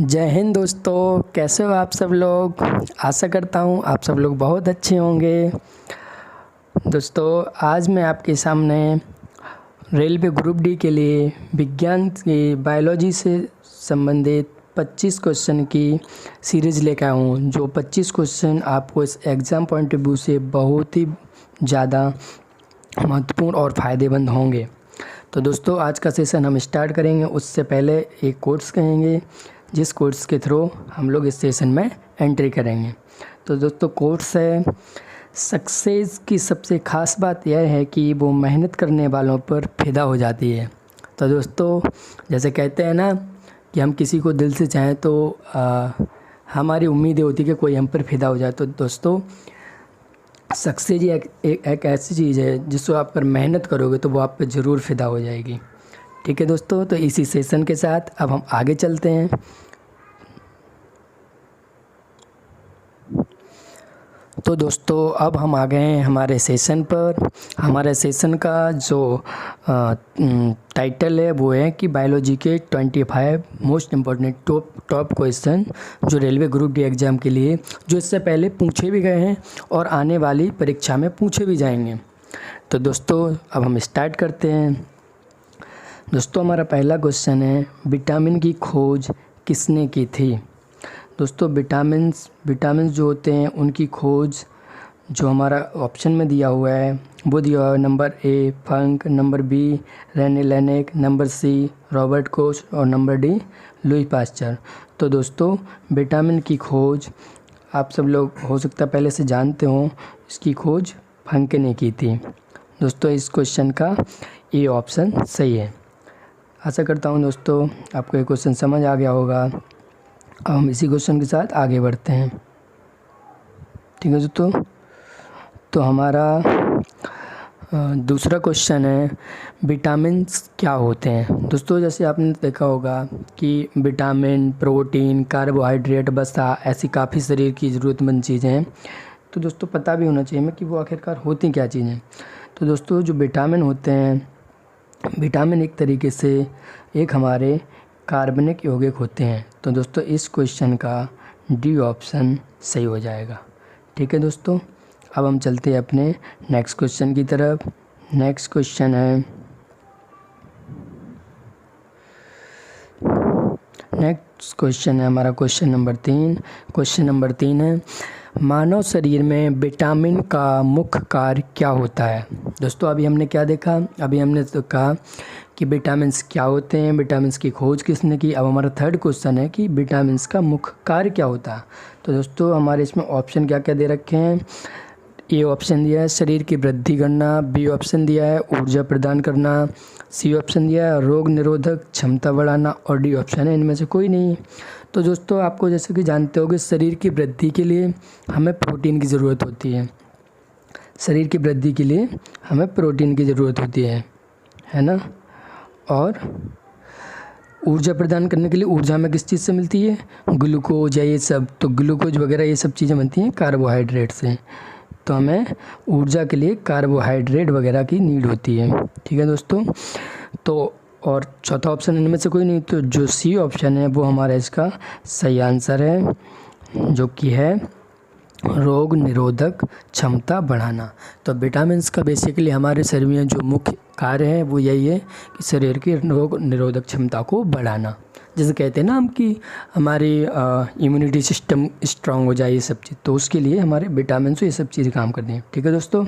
जय हिंद दोस्तों, कैसे हो आप सब लोग। आशा करता हूँ आप सब लोग बहुत अच्छे होंगे। दोस्तों, आज मैं आपके सामने रेलवे ग्रुप डी के लिए विज्ञान की बायोलॉजी से संबंधित 25 क्वेश्चन की सीरीज़ लेकर आया हूँ, जो 25 क्वेश्चन आपको इस एग्ज़ाम पॉइंट ऑफ व्यू से बहुत ही ज़्यादा महत्वपूर्ण और फ़ायदेमंद होंगे। तो दोस्तों, आज का सेशन हम स्टार्ट करेंगे। उससे पहले एक कोर्स कहेंगे, जिस कोर्स के थ्रू हम लोग इस सेशन में एंट्री करेंगे। तो दोस्तों, कोर्स है सक्सेस की सबसे ख़ास बात यह है कि वो मेहनत करने वालों पर फ़िदा हो जाती है। तो दोस्तों, जैसे कहते हैं ना कि हम किसी को दिल से चाहें तो हमारी उम्मीद होती है कि कोई हम पर फ़िदा हो जाए। तो दोस्तों, सक्सेस ही एक ऐसी चीज़ है जिसको आप पर मेहनत करोगे तो वो आप पे ज़रूर फ़िदा हो जाएगी। ठीक है दोस्तों, तो इसी सेशन के साथ अब हम आगे चलते हैं। तो दोस्तों, अब हम आ गए हैं हमारे सेशन पर। हमारे सेशन का जो टाइटल है वो है कि बायोलॉजी के 25 मोस्ट इम्पॉर्टेंट टॉप क्वेश्चन जो रेलवे ग्रुप डी एग्ज़ाम के लिए जो इससे पहले पूछे भी गए हैं और आने वाली परीक्षा में पूछे भी जाएंगे। तो दोस्तों, अब हम स्टार्ट करते हैं। दोस्तों, हमारा पहला क्वेश्चन है, विटामिन की खोज किसने की थी। दोस्तों, विटामिन्स जो होते हैं उनकी खोज जो हमारा ऑप्शन में दिया हुआ है वो दिया हुआ है number A Funk, number B Rene Laennec, number C Robert Koch और नंबर डी लुई पास्चर। तो दोस्तों, विटामिन की खोज आप सब लोग हो सकता है पहले से जानते हो, इसकी खोज फंक ने की थी। दोस्तों, इस क्वेश्चन का ए ऑप्शन सही है। आशा करता हूँ दोस्तों आपको ये क्वेश्चन समझ आ गया होगा। अब हम इसी क्वेश्चन के साथ आगे बढ़ते हैं। ठीक है दोस्तों, तो हमारा दूसरा क्वेश्चन है, विटामिन्स क्या होते हैं। दोस्तों, जैसे आपने देखा होगा कि विटामिन, प्रोटीन, कार्बोहाइड्रेट, वसा ऐसी काफ़ी शरीर की ज़रूरतमंद चीज़ें हैं। तो दोस्तों, पता भी होना चाहिए हमें कि वो आखिरकार होती क्या चीज़ें। तो दोस्तों, जो विटामिन होते हैं, विटामिन एक तरीके से एक हमारे कार्बनिक यौगिक होते हैं। तो दोस्तों, इस क्वेश्चन का डी ऑप्शन सही हो जाएगा। ठीक है दोस्तों, अब हम चलते हैं अपने नेक्स्ट क्वेश्चन की तरफ। नेक्स्ट क्वेश्चन है हमारा क्वेश्चन नंबर 3। क्वेश्चन नंबर 3 है, मानव शरीर में विटामिन का मुख्य कार्य क्या होता है। दोस्तों, अभी हमने क्या देखा, अभी हमने तो कहा कि विटामिन्स क्या होते हैं, विटामिन्स की खोज किसने की। अब हमारा थर्ड क्वेश्चन है कि विटामिन्स का मुख्य कार्य क्या होता है। तो दोस्तों, हमारे इसमें ऑप्शन क्या क्या दे रखे हैं। ए ऑप्शन दिया है शरीर की वृद्धि करना, बी ऑप्शन दिया है ऊर्जा प्रदान करना, सी ऑप्शन दिया है रोग निरोधक क्षमता बढ़ाना और डी ऑप्शन है इनमें से कोई नहीं। तो दोस्तों, आपको जैसे कि जानते हो कि शरीर की वृद्धि के लिए हमें प्रोटीन की ज़रूरत होती है। शरीर की वृद्धि के लिए हमें प्रोटीन की ज़रूरत होती है ना। और ऊर्जा प्रदान करने के लिए ऊर्जा में किस चीज़ से मिलती है, ग्लूकोज या ये सब। तो ग्लूकोज वगैरह ये सब चीज़ें बनती हैं कार्बोहाइड्रेट से। तो हमें ऊर्जा के लिए कार्बोहाइड्रेट वगैरह की नीड होती है। ठीक है दोस्तों, तो और चौथा ऑप्शन इनमें से कोई नहीं। तो जो सी ऑप्शन है वो हमारा इसका सही आंसर है, जो कि है रोग निरोधक क्षमता बढ़ाना। तो विटामिन्स का बेसिकली हमारे शरीर में जो मुख्य कार्य है वो यही है कि शरीर की रोग निरोधक क्षमता को बढ़ाना। जैसे कहते हैं ना हम कि हमारी इम्यूनिटी सिस्टम स्ट्रांग हो जाए, ये सब चीज़, तो उसके लिए हमारे विटामिन से ये सब चीज़ें काम करती हैं। ठीक है दोस्तों,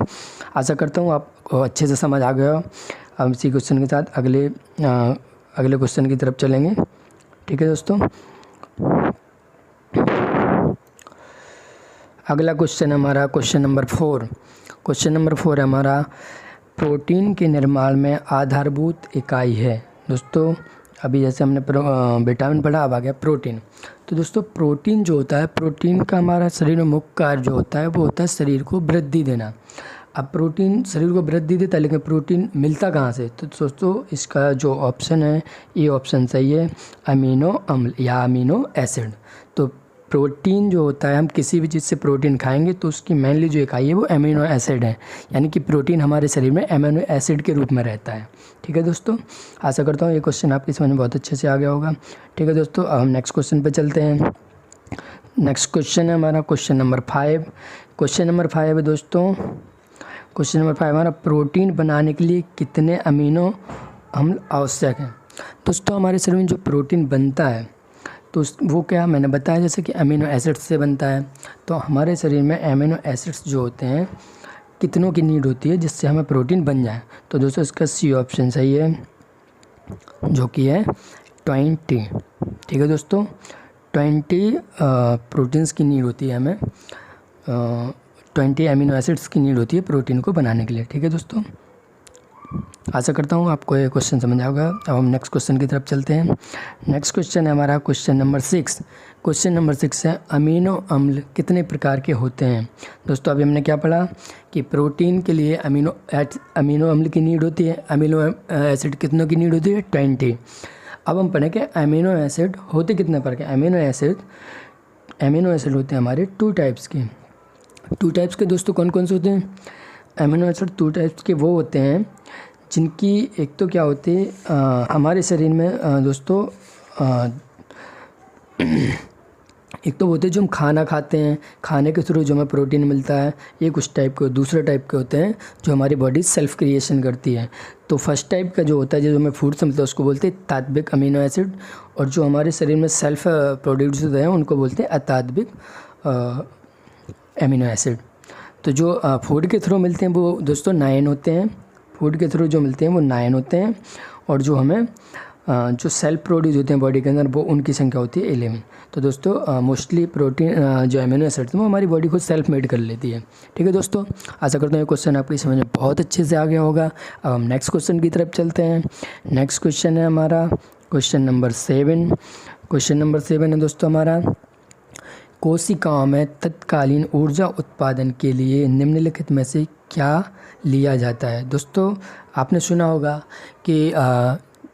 आशा करता हूँ आपको अच्छे से समझ आ गया। हम इसी क्वेश्चन के साथ अगले क्वेश्चन की तरफ चलेंगे। ठीक है दोस्तों, अगला क्वेश्चन हमारा क्वेश्चन नंबर 4। क्वेश्चन नंबर 4 है हमारा, प्रोटीन के निर्माण में आधारभूत इकाई है। दोस्तों, अभी जैसे हमने विटामिन पढ़ा, अब आ गया प्रोटीन। तो दोस्तों, प्रोटीन जो होता है, प्रोटीन का हमारा शरीर में मुख्य कार्य जो होता है वो होता है शरीर को वृद्धि देना। अब प्रोटीन शरीर को वृद्धि देता है, लेकिन प्रोटीन मिलता कहाँ से। तो दोस्तों, इसका जो ऑप्शन है ये ऑप्शन सही है, अमीनो अम्ल या अमीनो एसिड। तो प्रोटीन जो होता है, हम किसी भी चीज़ से प्रोटीन खाएंगे तो उसकी मेनली जो इकाई है वो अमीनो एसिड है, यानी कि प्रोटीन हमारे शरीर में अमीनो एसिड के रूप में रहता है। ठीक है दोस्तों, आशा करता हूँ ये क्वेश्चन आपकी समझ में बहुत अच्छे से आ गया होगा। ठीक है दोस्तों, अब हम नेक्स्ट क्वेश्चन पर चलते हैं। नेक्स्ट क्वेश्चन है हमारा क्वेश्चन नंबर 5। क्वेश्चन नंबर 5 है दोस्तों, क्वेश्चन नंबर 5 हमारा, प्रोटीन बनाने के लिए कितने अमीनो अम्ल आवश्यक हैं। दोस्तों हमारे शरीर में जो प्रोटीन बनता है तो वो क्या मैंने बताया जैसे कि अमीनो एसिड्स से बनता है। तो हमारे शरीर में अमीनो एसिड्स जो होते हैं कितनों की नीड होती है जिससे हमें प्रोटीन बन जाए। तो दोस्तों इसका सी ऑप्शन सही है, जो कि है 20। ठीक है दोस्तों, 20 प्रोटीन्स की नीड होती है हमें, 20 अमीनो एसिड्स की नीड होती है प्रोटीन को बनाने के लिए। ठीक है दोस्तों, आशा करता हूँ आपको ये क्वेश्चन समझ आएगा। अब हम नेक्स्ट क्वेश्चन की तरफ चलते हैं। नेक्स्ट क्वेश्चन है हमारा क्वेश्चन नंबर 6। क्वेश्चन नंबर 6 है, अमीनो अम्ल कितने प्रकार के होते हैं। दोस्तों अभी हमने क्या पढ़ा कि प्रोटीन के लिए अमीनो अम्ल की नीड होती है, अमीनो एसिड कितनों की नीड होती है 20। अब हम पढ़ें कि अमीनो एसिड होते कितने प्रकार के। अमीनो एसिड होते हैं हमारे 2 टाइप्स के। 2 टाइप्स के दोस्तों कौन कौन से होते हैं। अमीनो एसिड 2 टाइप्स के वो होते हैं जिनकी एक तो क्या होती है हमारे शरीर में दोस्तों एक तो होते हैं जो हम खाना खाते हैं, खाने के थ्रू जो हमें प्रोटीन मिलता है, ये कुछ टाइप के। दूसरे टाइप के होते हैं जो हमारी बॉडी सेल्फ क्रिएशन करती है। तो फर्स्ट टाइप का जो होता है जो हमें फूड से मिलता है उसको बोलते हैं तात्विक अमीनो एसिड, और जो हमारे शरीर में सेल्फ प्रोड्यूस होते हैं उनको बोलते हैं अतात्विक अमीनो एसिड। तो जो फूड के थ्रू मिलते हैं वो दोस्तों 9 होते हैं। फूड के थ्रू जो मिलते हैं वो 9 होते हैं, और जो हमें जो सेल्फ प्रोड्यूस होते हैं बॉडी के अंदर वो उनकी संख्या होती है 11। तो दोस्तों मोस्टली प्रोटीन जो अमीनो एसिड वो हमारी बॉडी खुद सेल्फ मेड कर लेती है। ठीक है दोस्तों, आशा करता हूँ ये क्वेश्चन आपकी समझ में बहुत अच्छे से आ गया होगा। अब हम नेक्स्ट क्वेश्चन की तरफ चलते हैं। नेक्स्ट क्वेश्चन है हमारा क्वेश्चन नंबर 7। क्वेश्चन नंबर 7 है दोस्तों हमारा, कोशिकाओं में तत्कालीन ऊर्जा उत्पादन के लिए निम्नलिखित में से क्या लिया जाता है। दोस्तों आपने सुना होगा कि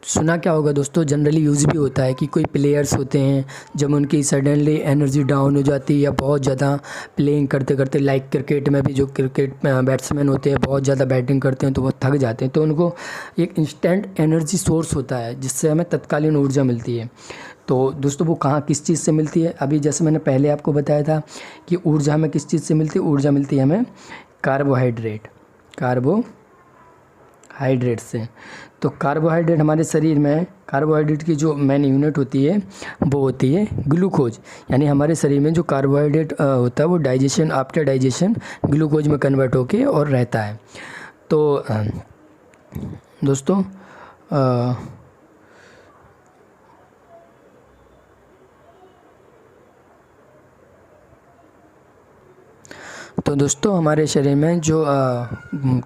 सुना क्या होगा दोस्तों, जनरली यूज़ भी होता है कि कोई प्लेयर्स होते हैं जब उनकी सडनली एनर्जी डाउन हो जाती है या बहुत ज़्यादा प्लेइंग करते करते, लाइक क्रिकेट में भी जो क्रिकेट बैट्समैन होते हैं बहुत ज़्यादा बैटिंग करते हैं तो वो थक जाते हैं, तो उनको एक इंस्टेंट एनर्जी सोर्स होता है जिससे हमें तत्कालीन ऊर्जा मिलती है। तो दोस्तों वो कहाँ किस चीज़ से मिलती है। अभी जैसे मैंने पहले आपको बताया था कि ऊर्जा हमें किस चीज़ से मिलती है। ऊर्जा मिलती है हमें कार्बोहाइड्रेट से। तो कार्बोहाइड्रेट हमारे शरीर में, कार्बोहाइड्रेट की जो मेन यूनिट होती है वो होती है ग्लूकोज। यानी हमारे शरीर में जो कार्बोहाइड्रेट होता है वो डाइजेशन, आफ्टर डाइजेशन ग्लूकोज में कन्वर्ट होके और रहता है। तो दोस्तों हमारे शरीर में जो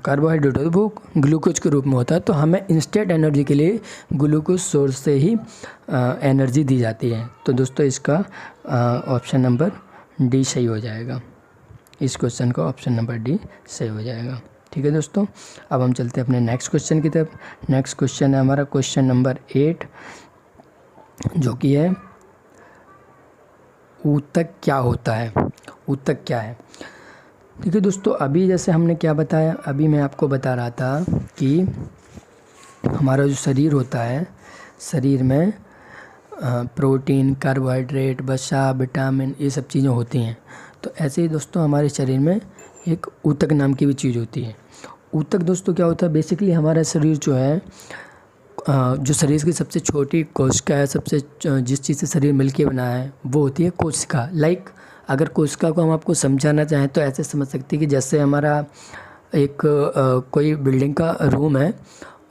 कार्बोहाइड्रेट होता है वो ग्लूकोज के रूप में होता है। तो हमें इंस्टेंट एनर्जी के लिए ग्लूकोज सोर्स से ही एनर्जी दी जाती है। तो दोस्तों इसका ऑप्शन नंबर डी सही हो जाएगा। इस क्वेश्चन का ऑप्शन नंबर डी सही हो जाएगा। ठीक है दोस्तों, अब हम चलते हैं अपने नेक्स्ट क्वेश्चन की तरफ। नेक्स्ट क्वेश्चन है हमारा क्वेश्चन नंबर 8, जो कि है ऊतक क्या होता है। ऊतक क्या है। ठीक है दोस्तों, अभी जैसे हमने क्या बताया, अभी मैं आपको बता रहा था कि हमारा जो शरीर होता है, शरीर में प्रोटीन, कार्बोहाइड्रेट, वसा, विटामिन ये सब चीज़ें होती हैं। तो ऐसे ही दोस्तों हमारे शरीर में एक ऊतक नाम की भी चीज़ होती है। ऊतक दोस्तों क्या होता है, बेसिकली हमारा शरीर जो है, जो शरीर की सबसे छोटी कोशिका है, सबसे जिस चीज़ से शरीर मिलके बना है वो होती है कोशिका। लाइक अगर कोशिका को हम आपको समझाना चाहें तो ऐसे समझ सकते हैं कि जैसे हमारा एक कोई बिल्डिंग का रूम है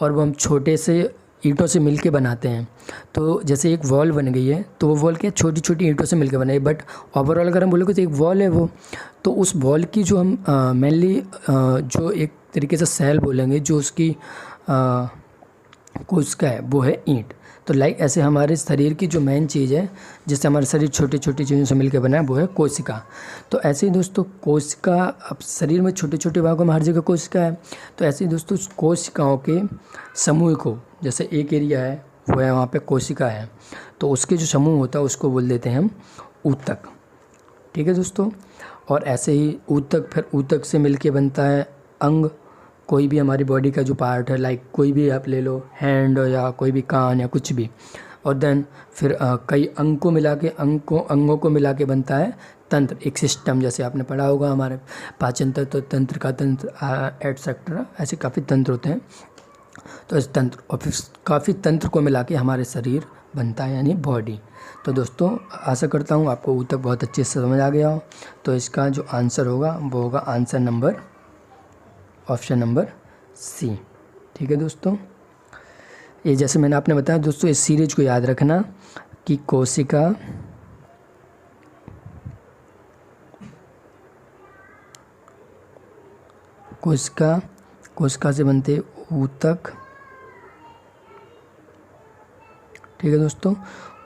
और वो हम छोटे से ईंटों से मिलके बनाते हैं। तो जैसे एक वॉल बन गई है तो वो वॉल क्या छोटी छोटी ईंटों से मिलके बनाई, बट ओवरऑल अगर हम बोलोगे तो एक वॉल है वो। तो उस वॉल की जो हम मेनली जो एक तरीके से सेल बोलेंगे, जो उसकी कोशिका है वो है ईंट। तो लाइक ऐसे हमारे शरीर की जो मेन चीज़ है जिससे हमारा शरीर छोटी छोटी चीज़ों से मिलकर बना है वो है कोशिका। तो ऐसे ही दोस्तों कोशिका, अब शरीर में छोटे छोटे भागों में हर जगह कोशिका है। तो ऐसे ही दोस्तों कोशिकाओं के समूह को, जैसे एक एरिया है वो है वहाँ पे कोशिका है, तो उसके जो समूह होता है उसको बोल देते हैं हम ऊतक। ठीक है दोस्तों। और ऐसे ही ऊतक, फिर ऊतक से मिलके बनता है अंग, कोई भी हमारी बॉडी का जो पार्ट है, लाइक कोई भी आप ले लो, हैंड या कोई भी कान या कुछ भी। और देन फिर कई अंग को मिला के अंगों को मिला के बनता है तंत्र, एक सिस्टम। जैसे आपने पढ़ा होगा हमारे पाचन तंत्र, तंत्र का तंत्र एटसेट्रा, ऐसे काफ़ी तंत्र होते हैं। तो इस तंत्र और फिर काफ़ी तंत्र को मिला के हमारे शरीर बनता है, यानी बॉडी। तो दोस्तों आशा करता हूँ आपको ऊतक बहुत अच्छे से समझ आ गया हो। तो इसका जो आंसर होगा वो होगा answer number, option number C. ठीक है दोस्तों, ये जैसे मैंने आपने बताया दोस्तों, इस सीरीज को याद रखना कि कोशिका से बनते ऊतक। ठीक है दोस्तों,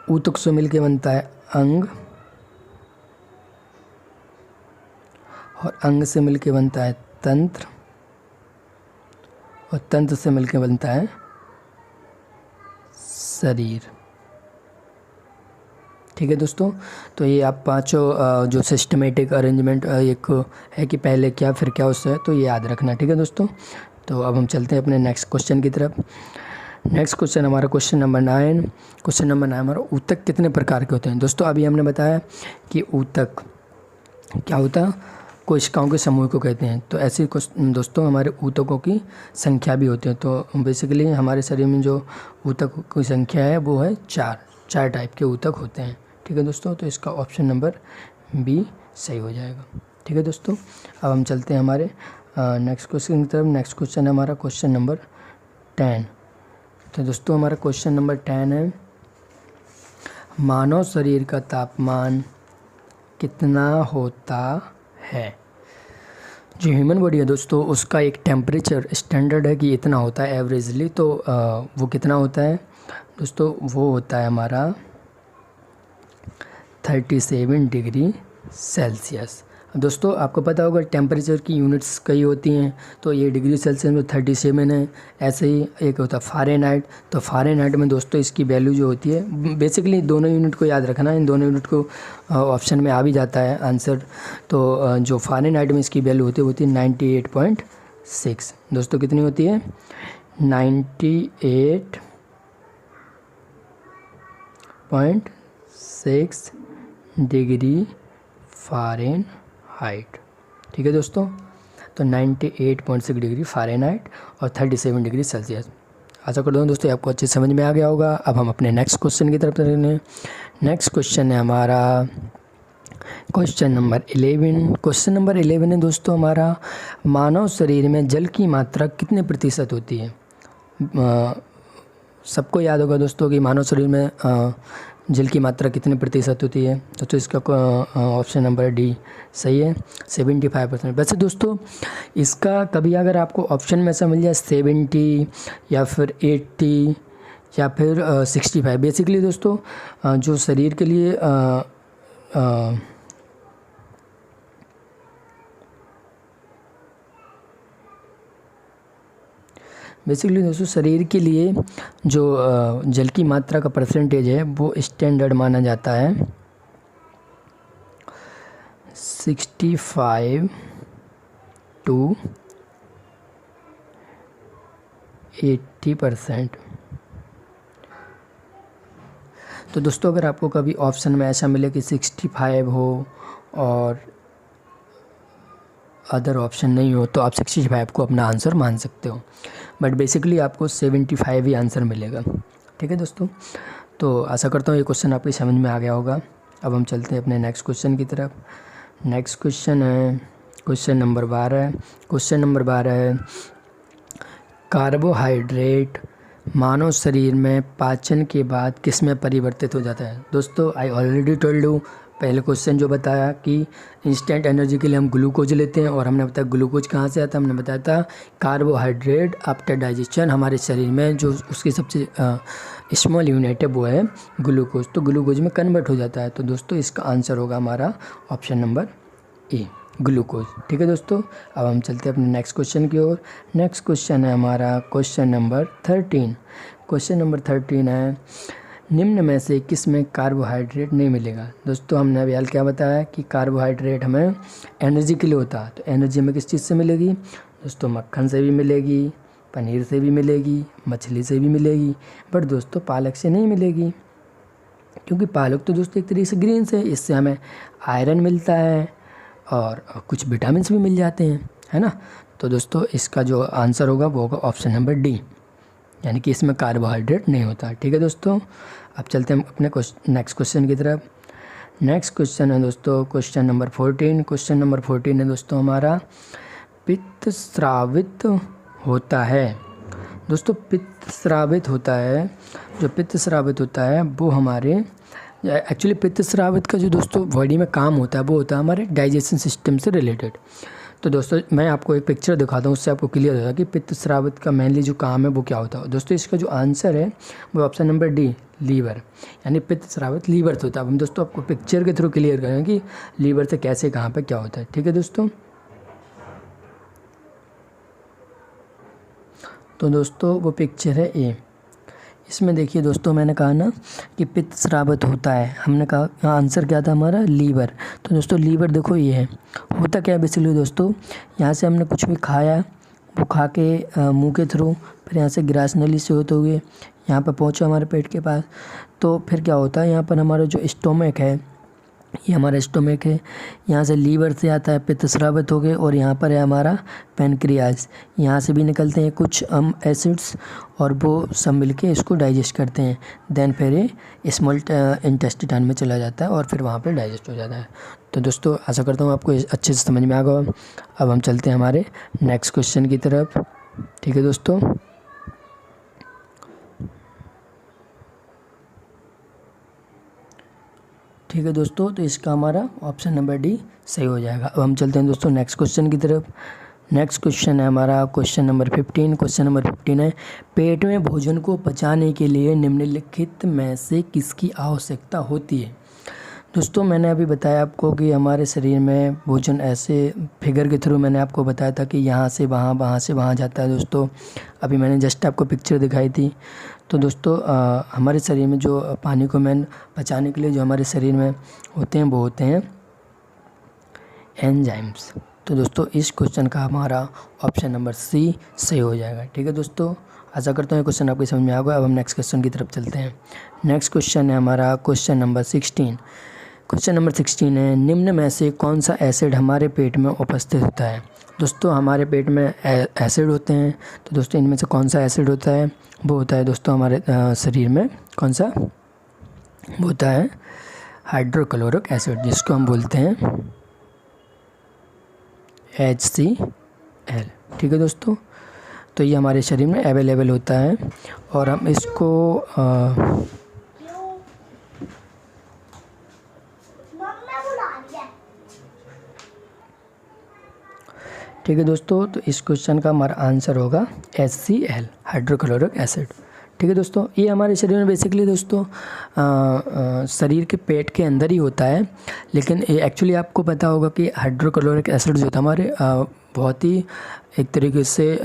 ऊतक से मिलके बनता है अंग, और अंग से मिलके बनता है तंत्र, और तंत्र से मिलके बनता है शरीर। ठीक है दोस्तों, तो ये आप पांचों जो सिस्टमेटिक अरेंजमेंट एक है कि पहले क्या फिर क्या उससे, तो ये याद रखना। ठीक है दोस्तों, तो अब हम चलते हैं अपने नेक्स्ट क्वेश्चन की तरफ। नेक्स्ट क्वेश्चन हमारा क्वेश्चन नंबर 9। क्वेश्चन नंबर 9 हमारा, ऊतक कितने प्रकार के होते हैं। दोस्तों अभी हमने बताया कि ऊतक क्या होता है, कोशिकाओं के समूह को कहते हैं। तो ऐसे दोस्तों हमारे ऊतकों की संख्या भी होती है। तो बेसिकली हमारे शरीर में जो ऊतक की संख्या है वो है 4 टाइप के ऊतक होते हैं। ठीक है दोस्तों, तो इसका ऑप्शन नंबर बी सही हो जाएगा। ठीक है दोस्तों, अब हम चलते हैं हमारे नेक्स्ट क्वेश्चन की तरफ। नेक्स्ट क्वेश्चन है हमारा क्वेश्चन नंबर 10। तो दोस्तों हमारा क्वेश्चन नंबर 10 है, मानव शरीर का तापमान कितना होता है। जो ह्यूमन बॉडी है दोस्तों, उसका एक टेम्परेचर स्टैंडर्ड है कि इतना होता है एवरेजली। तो वो कितना होता है दोस्तों, वो होता है हमारा 37 डिग्री सेल्सियस। दोस्तों आपको पता होगा टेम्परेचर की यूनिट्स कई होती हैं, तो ये डिग्री सेल्सियस में 37 है। ऐसे ही एक होता है फ़ारेनहाइट। तो फ़ारेनहाइट में दोस्तों इसकी वैल्यू जो होती है, बेसिकली दोनों यूनिट को याद रखना, इन दोनों यूनिट को ऑप्शन में आ भी जाता है आंसर। तो जो फ़ारेनहाइट में इसकी वैल्यू होती है 98.6। दोस्तों कितनी होती है, 98.6 डिग्री फ़ारेनहाइट। ठीक है दोस्तों, तो 98.6 डिग्री फ़ारेनहाइट और 37 डिग्री सेल्सियस। आशा करता हूँ दोस्तों आपको अच्छे समझ में आ गया होगा। अब हम अपने नेक्स्ट क्वेश्चन की तरफ चलेंगे। नेक्स्ट क्वेश्चन है हमारा क्वेश्चन नंबर 11। क्वेश्चन नंबर 11 है दोस्तों हमारा, मानव शरीर में जल की मात्रा कितने प्रतिशत होती है। सबको याद होगा दोस्तों कि मानव शरीर में जल की मात्रा कितने प्रतिशत होती है। तो इसका ऑप्शन नंबर डी सही है, 75%। वैसे दोस्तों इसका कभी अगर आपको ऑप्शन में ऐसा मिल जाए 70 या फिर 80 या फिर 65, बेसिकली दोस्तों जो शरीर के लिए बेसिकली दोस्तों शरीर के लिए जो जल की मात्रा का परसेंटेज है वो स्टैंडर्ड माना जाता है 65 to 80%। तो दोस्तों अगर आपको कभी ऑप्शन में ऐसा मिले कि 65 हो और अदर ऑप्शन नहीं हो, तो आप 65 को अपना आंसर मान सकते हो, बट बेसिकली आपको 75 ही आंसर मिलेगा। ठीक है दोस्तों, तो आशा करता हूँ ये क्वेश्चन आपकी समझ में आ गया होगा। अब हम चलते हैं अपने नेक्स्ट क्वेश्चन की तरफ। नेक्स्ट क्वेश्चन है क्वेश्चन नंबर 12। क्वेश्चन नंबर 12 है, कार्बोहाइड्रेट मानव शरीर में पाचन के बाद किस में परिवर्तित हो जाता है। दोस्तों आई ऑलरेडी टोल्ड यू, पहले क्वेश्चन जो बताया कि इंस्टेंट एनर्जी के लिए हम ग्लूकोज लेते हैं, और हमने बताया ग्लूकोज कहाँ से आता है, हमने बताया था कार्बोहाइड्रेट आफ्टर डाइजेशन हमारे शरीर में जो उसकी सबसे स्मॉल यूनिट है वो है ग्लूकोज, तो ग्लूकोज में कन्वर्ट हो जाता है। तो दोस्तों इसका आंसर होगा हमारा ऑप्शन नंबर ए, ग्लूकोज। ठीक है दोस्तों, अब हम चलते हैं अपने नेक्स्ट क्वेश्चन की ओर। नेक्स्ट क्वेश्चन है हमारा क्वेश्चन नंबर 13। क्वेश्चन नंबर 13 है, निम्न में से किस में कार्बोहाइड्रेट नहीं मिलेगा। दोस्तों हमने अभी हाल क्या बताया कि कार्बोहाइड्रेट हमें एनर्जी के लिए होता है, तो एनर्जी हमें किस चीज़ से मिलेगी दोस्तों, मक्खन से भी मिलेगी, पनीर से भी मिलेगी, मछली से भी मिलेगी, बट दोस्तों पालक से नहीं मिलेगी, क्योंकि पालक तो दोस्तों एक तरीके से ग्रीन से, इससे हमें आयरन मिलता है और कुछ विटामिन भी मिल जाते हैं, है ना। तो दोस्तों इसका जो आंसर होगा वो होगा ऑप्शन नंबर डी, यानी कि इसमें कार्बोहाइड्रेट नहीं होता। ठीक है दोस्तों, अब चलते हैं अपने नेक्स्ट क्वेश्चन की तरफ। नेक्स्ट क्वेश्चन है दोस्तों क्वेश्चन नंबर 14। क्वेश्चन नंबर 14 है दोस्तों हमारा, पित्त स्रावित होता है। दोस्तों पित्त स्रावित होता है, जो पित्त स्रावित होता है वो हमारे एक्चुअली पित्त स्रावित का जो दोस्तों बॉडी में काम होता है वो होता है हमारे डाइजेशन सिस्टम से रिलेटेड। तो दोस्तों मैं आपको एक पिक्चर दिखाता हूँ, उससे आपको क्लियर होगा कि पित्त स्रावित का मेनली जो काम है वो क्या होता है। दोस्तों इसका जो आंसर है वो ऑप्शन नंबर डी, लीवर, यानी पित्त स्रावित लीवर से होता है। अब हम दोस्तों आपको पिक्चर के थ्रू क्लियर करें कि लीवर से कैसे कहाँ पे क्या होता है। ठीक है दोस्तों, तो दोस्तों वो पिक्चर है ए। इसमें देखिए दोस्तों मैंने कहा ना कि पित्त स्रावित होता है, हमने कहा आंसर क्या था हमारा, लीवर। तो दोस्तों लीवर देखो ये है, होता क्या है बेसिकली दोस्तों, यहाँ से हमने कुछ भी खाया, वो खा के मुंह के थ्रू, फिर यहाँ से ग्रास नली से होते हुए यहाँ पर पहुँचा हमारे पेट के पास। तो फिर क्या होता है, यहाँ पर हमारा जो स्टोमक है, ये हमारा स्टोमक है, यहाँ से लीवर से आता है पित्त स्रावित हो गए, और यहाँ पर है हमारा पैनक्रियाज, यहाँ से भी निकलते हैं कुछ एसिड्स और वो सब मिलके इसको डाइजेस्ट करते हैं। देन फिर ये स्मॉल इंटेस्टाइन में चला जाता है और फिर वहाँ पे डाइजेस्ट हो जाता है। तो दोस्तों आशा करता हूँ आपको अच्छे से समझ में आ गया। अब हम चलते हैं हमारे नेक्स्ट क्वेश्चन की तरफ। ठीक है दोस्तों, ठीक है दोस्तों, तो इसका हमारा ऑप्शन नंबर डी सही हो जाएगा। अब हम चलते हैं दोस्तों नेक्स्ट क्वेश्चन की तरफ। नेक्स्ट क्वेश्चन है हमारा क्वेश्चन नंबर 15। क्वेश्चन नंबर 15 है, पेट में भोजन को पचाने के लिए निम्नलिखित में से किसकी आवश्यकता होती है। दोस्तों मैंने अभी बताया आपको कि हमारे शरीर में भोजन ऐसे फिगर के थ्रू मैंने आपको बताया था कि यहाँ से वहाँ, वहाँ से वहाँ जाता है। दोस्तों अभी मैंने जस्ट आपको पिक्चर दिखाई थी। तो दोस्तों हमारे शरीर में जो पानी को मैन पचाने के लिए जो हमारे शरीर में होते हैं वो होते हैं एंजाइम्स। तो दोस्तों इस क्वेश्चन का हमारा ऑप्शन नंबर सी सही हो जाएगा। ठीक है दोस्तों, आशा करता हूँ ये क्वेश्चन आपको समझ में आ गया। अब हम नेक्स्ट क्वेश्चन की तरफ चलते हैं। नेक्स्ट क्वेश्चन है हमारा क्वेश्चन नंबर 16। क्वेश्चन नंबर 16 है, निम्न में से कौन सा एसिड हमारे पेट में उपस्थित होता है। दोस्तों हमारे पेट में एसिड होते हैं, तो दोस्तों इनमें से कौन सा एसिड होता है, वो होता है दोस्तों हमारे शरीर में कौन सा, वो होता है हाइड्रोक्लोरिक एसिड, जिसको हम बोलते हैं HCl। ठीक है दोस्तों, तो ये हमारे शरीर में अवेलेबल होता है और हम इसको ठीक है दोस्तों, तो इस क्वेश्चन का हमारा आंसर होगा HCl, हाइड्रोक्लोरिक एसिड। ठीक है दोस्तों, ये हमारे शरीर में बेसिकली दोस्तों शरीर के पेट के अंदर ही होता है, लेकिन ये एक्चुअली आपको पता होगा कि हाइड्रोक्लोरिक एसिड जो होता है हमारे बहुत ही एक तरीके से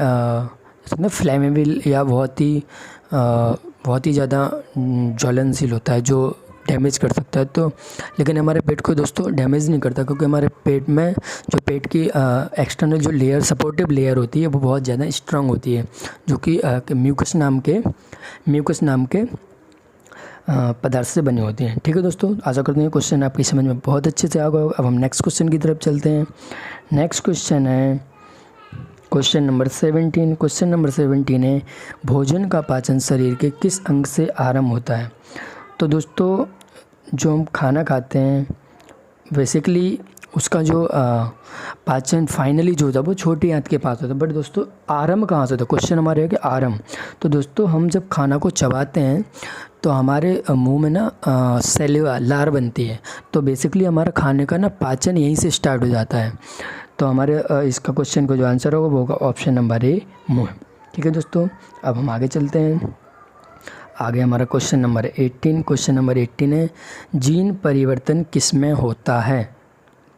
फ्लेमेबल या बहुत ही ज़्यादा ज्वलनशील होता है, जो डैमेज कर सकता है। तो लेकिन हमारे पेट को दोस्तों डैमेज नहीं करता, क्योंकि हमारे पेट में जो पेट की एक्सटर्नल जो लेयर, सपोर्टिव लेयर होती है वो बहुत ज़्यादा स्ट्रांग होती है, जो कि म्यूकस नाम के पदार्थ से बनी होती हैं। ठीक है दोस्तों, आशा करते हैं क्वेश्चन आपकी समझ में बहुत अच्छे से आ गया। अब हम नेक्स्ट क्वेश्चन की तरफ चलते हैं। नेक्स्ट क्वेश्चन है क्वेश्चन नंबर 17। क्वेश्चन नंबर 17 है, भोजन का पाचन शरीर के किस अंग से आरंभ होता है। तो दोस्तों जो हम खाना खाते हैं बेसिकली उसका जो पाचन फाइनली जो होता है वो छोटी आंत के पास होता है, बट दोस्तों आरंभ कहाँ से होता है, क्वेश्चन हमारे है कि आरंभ। तो दोस्तों हम जब खाना को चबाते हैं तो हमारे मुंह में ना सेल्यूला लार बनती है, तो बेसिकली हमारा खाने का ना पाचन यहीं से स्टार्ट हो जाता है। तो हमारे इसका क्वेश्चन का जो आंसर होगा वो होगा ऑप्शन नंबर ए, मुँह। ठीक है दोस्तों, अब हम आगे चलते हैं। आगे हमारा क्वेश्चन नंबर 18। क्वेश्चन नंबर 18 है, जीन परिवर्तन किस में होता है।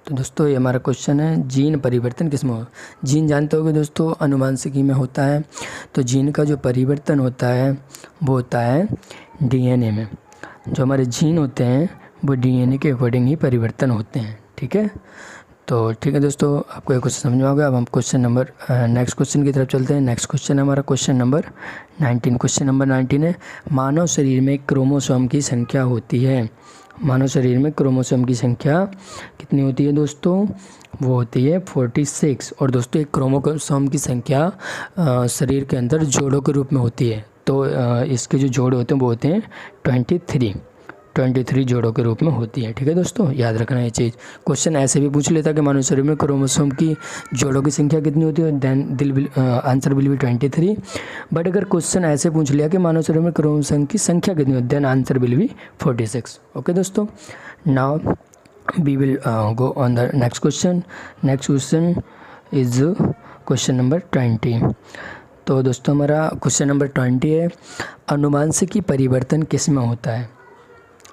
तो दोस्तों ये हमारा क्वेश्चन है, जीन परिवर्तन किस में हो। जीन जानते होगे दोस्तों अनुवांशिकी में होता है, तो जीन का जो परिवर्तन होता है वो होता है DNA में। जो हमारे जीन होते हैं वो डीएनए के अकॉर्डिंग ही परिवर्तन होते हैं। ठीक है, तो ठीक है दोस्तों, आपको ये क्वेश्चन समझ में आ गया। अब हम क्वेश्चन नंबर नेक्स्ट क्वेश्चन की तरफ चलते हैं। नेक्स्ट क्वेश्चन है हमारा क्वेश्चन नंबर 19। क्वेश्चन नंबर 19 है, मानव शरीर में क्रोमोसोम की संख्या होती है। मानव शरीर में क्रोमोसोम की संख्या कितनी होती है दोस्तों? वो होती है 46। और दोस्तों एक क्रोमोसोम की संख्या शरीर के अंदर जोड़ों के रूप में होती है। तो इसके जो जोड़ होते हैं वो होते हैं 23 जोड़ों के रूप में होती है। ठीक है दोस्तों, याद रखना ये चीज़। क्वेश्चन ऐसे भी पूछ लेता कि मानव शरीर में क्रोमोसोम की जोड़ों की संख्या कितनी होती है, then answer will be 23। But अगर क्वेश्चन ऐसे पूछ लिया कि मानव शरीर में क्रोमोसोम की संख्या कितनी होती है, then answer will be 46। Okay दोस्तों, now we will go on the next question. Next question is question number 20। तो दोस्तों हमारा क्वेश्चन नंबर 20 है, अनुवांशिकी परिवर्तन किस में होता है?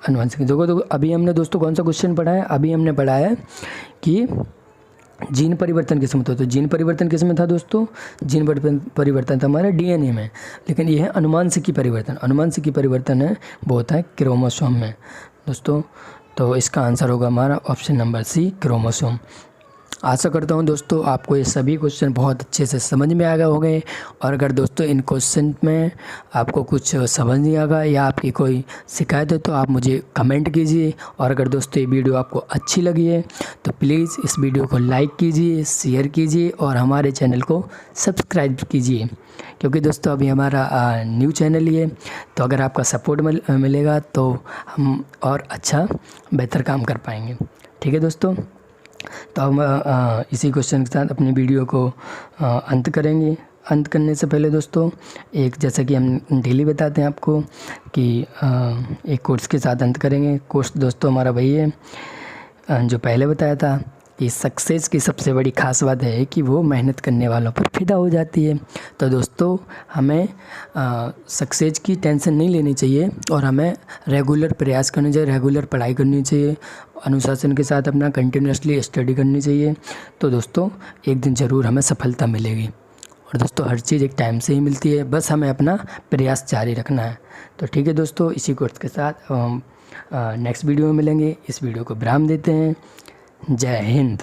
अनुवांशिकी देखो अभी हमने दोस्तों कौन सा क्वेश्चन पढ़ा है? अभी हमने पढ़ा है कि जीन परिवर्तन किस में होता है। तो जीन परिवर्तन किस में था दोस्तों? जीन परिवर्तन था हमारे डीएनए में। लेकिन यह है अनुवांशिकी परिवर्तन। अनुवांशिकी परिवर्तन है वो होता है क्रोमोसोम में दोस्तों। तो इसका आंसर होगा हमारा ऑप्शन नंबर सी, क्रोमोसोम। आशा करता हूँ दोस्तों आपको ये सभी क्वेश्चन बहुत अच्छे से समझ में आ गए होंगे। और अगर दोस्तों इन क्वेश्चन में आपको कुछ समझ नहीं आ गया या आपकी कोई शिकायत है तो आप मुझे कमेंट कीजिए। और अगर दोस्तों ये वीडियो आपको अच्छी लगी है तो प्लीज़ इस वीडियो को लाइक कीजिए, शेयर कीजिए और हमारे चैनल को सब्सक्राइब कीजिए, क्योंकि दोस्तों अभी हमारा न्यू चैनल ही है। तो अगर आपका सपोर्ट मिलेगा तो हम और अच्छा बेहतर काम कर पाएंगे। ठीक है दोस्तों, तो हम इसी क्वेश्चन के साथ अपनी वीडियो को अंत करेंगे। अंत करने से पहले दोस्तों एक, जैसा कि हम डेली बताते हैं आपको कि एक कोर्स के साथ अंत करेंगे। कोर्स दोस्तों हमारा वही है जो पहले बताया था कि सक्सेस की सबसे बड़ी खास बात है कि वो मेहनत करने वालों पर फिदा हो जाती है। तो दोस्तों हमें सक्सेस की टेंशन नहीं लेनी चाहिए और हमें रेगुलर प्रयास करना चाहिए, रेगुलर पढ़ाई करनी चाहिए, अनुशासन के साथ अपना कंटिन्यूसली स्टडी करनी चाहिए। तो दोस्तों एक दिन ज़रूर हमें सफलता मिलेगी। और दोस्तों हर चीज़ एक टाइम से ही मिलती है, बस हमें अपना प्रयास जारी रखना है। तो ठीक है दोस्तों, इसी कोर्स के साथ नेक्स्ट वीडियो में मिलेंगे। इस वीडियो को विराम देते हैं। जय हिंद।